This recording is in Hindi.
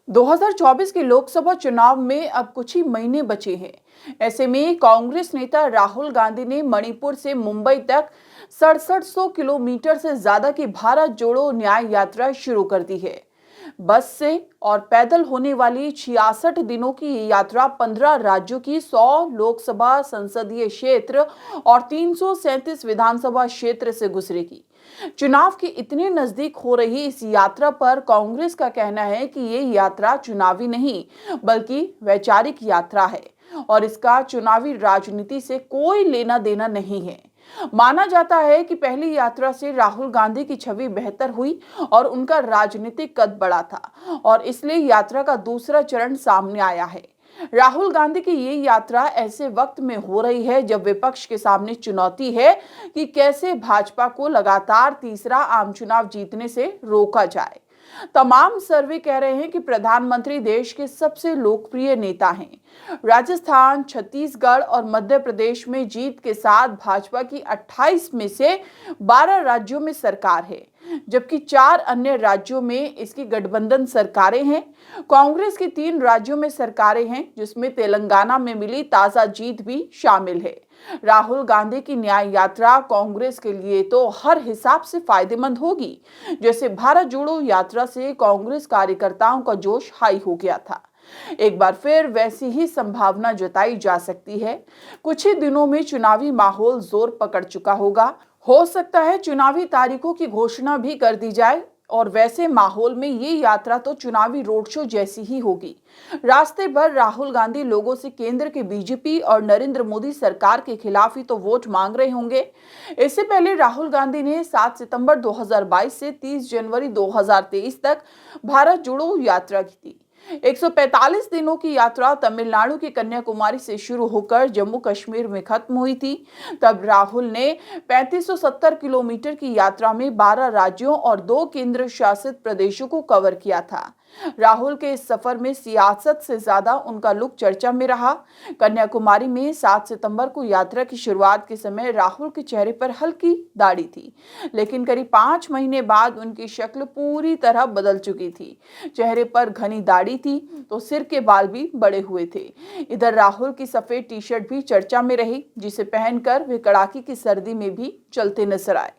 2024 के लोकसभा चुनाव में अब कुछ ही महीने बचे हैं। ऐसे में कांग्रेस नेता राहुल गांधी ने मणिपुर से मुंबई तक 6700 किलोमीटर से ज्यादा की भारत जोड़ो न्याय यात्रा शुरू कर दी है। बस से और पैदल होने वाली 66 दिनों की ये यात्रा 15 राज्यों की 100 लोकसभा संसदीय क्षेत्र और 337 विधानसभा क्षेत्र से गुजरेगी। चुनाव के इतने नजदीक हो रही इस यात्रा पर कांग्रेस का कहना है कि ये यात्रा चुनावी नहीं बल्कि वैचारिक यात्रा है और इसका चुनावी राजनीति से कोई लेना देना नहीं है। माना जाता है कि पहली यात्रा से राहुल गांधी की छवि बेहतर हुई और उनका राजनीतिक कद बढ़ा था और इसलिए यात्रा का दूसरा चरण सामने आया है। राहुल गांधी की ये यात्रा ऐसे वक्त में हो रही है जब विपक्ष के सामने चुनौती है कि कैसे भाजपा को लगातार तीसरा आम चुनाव जीतने से रोका जाए। तमाम सर्वे कह रहे हैं कि प्रधानमंत्री देश के सबसे लोकप्रिय नेता हैं। राजस्थान, छत्तीसगढ़ और मध्य प्रदेश में जीत के साथ भाजपा की 28 में से 12 राज्यों में सरकार है, जबकि 4 अन्य राज्यों में इसकी गठबंधन सरकारें हैं। कांग्रेस की 3 राज्यों में सरकारें हैं, जिसमें तेलंगाना में मिली ताजा जीत भी शामिल है। राहुल गांधी की न्याय यात्रा कांग्रेस के लिए तो हर हिसाब से फायदेमंद होगी। जैसे भारत जोड़ो यात्रा से कांग्रेस कार्यकर्ताओं का जोश हाई हो गया था, एक बार फिर वैसी ही संभावना जताई जा सकती है। कुछ ही दिनों में चुनावी माहौल जोर पकड़ चुका होगा। हो सकता है चुनावी तारीखों की घोषणा भी कर दी जाए और वैसे माहौल में ये यात्रा तो चुनावी रोड शो जैसी ही होगी। रास्ते भर राहुल गांधी लोगों से केंद्र के बीजेपी और नरेंद्र मोदी सरकार के खिलाफ ही तो वोट मांग रहे होंगे। इससे पहले राहुल गांधी ने 7 सितंबर 2022 से 30 जनवरी 2023 तक भारत जोड़ो यात्रा की थी। 145 दिनों की यात्रा तमिलनाडु के कन्याकुमारी से शुरू होकर जम्मू कश्मीर में खत्म हुई थी। तब राहुल ने 3570 किलोमीटर की यात्रा में 12 राज्यों और 2 केंद्र शासित प्रदेशों को कवर किया था। राहुल के इस सफर में सियासत से ज्यादा उनका लुक चर्चा में रहा। कन्याकुमारी में 7 सितंबर को यात्रा की शुरुआत के समय राहुल के चेहरे पर हल्की दाढ़ी थी, लेकिन करीब 5 महीने बाद उनकी शक्ल पूरी तरह बदल चुकी थी। चेहरे पर घनी दाढ़ी थी तो सिर के बाल भी बड़े हुए थे। इधर राहुल की सफेद टी शर्ट भी चर्चा में रही, जिसे पहनकर वे कड़ाके की सर्दी में भी चलते नजर आए।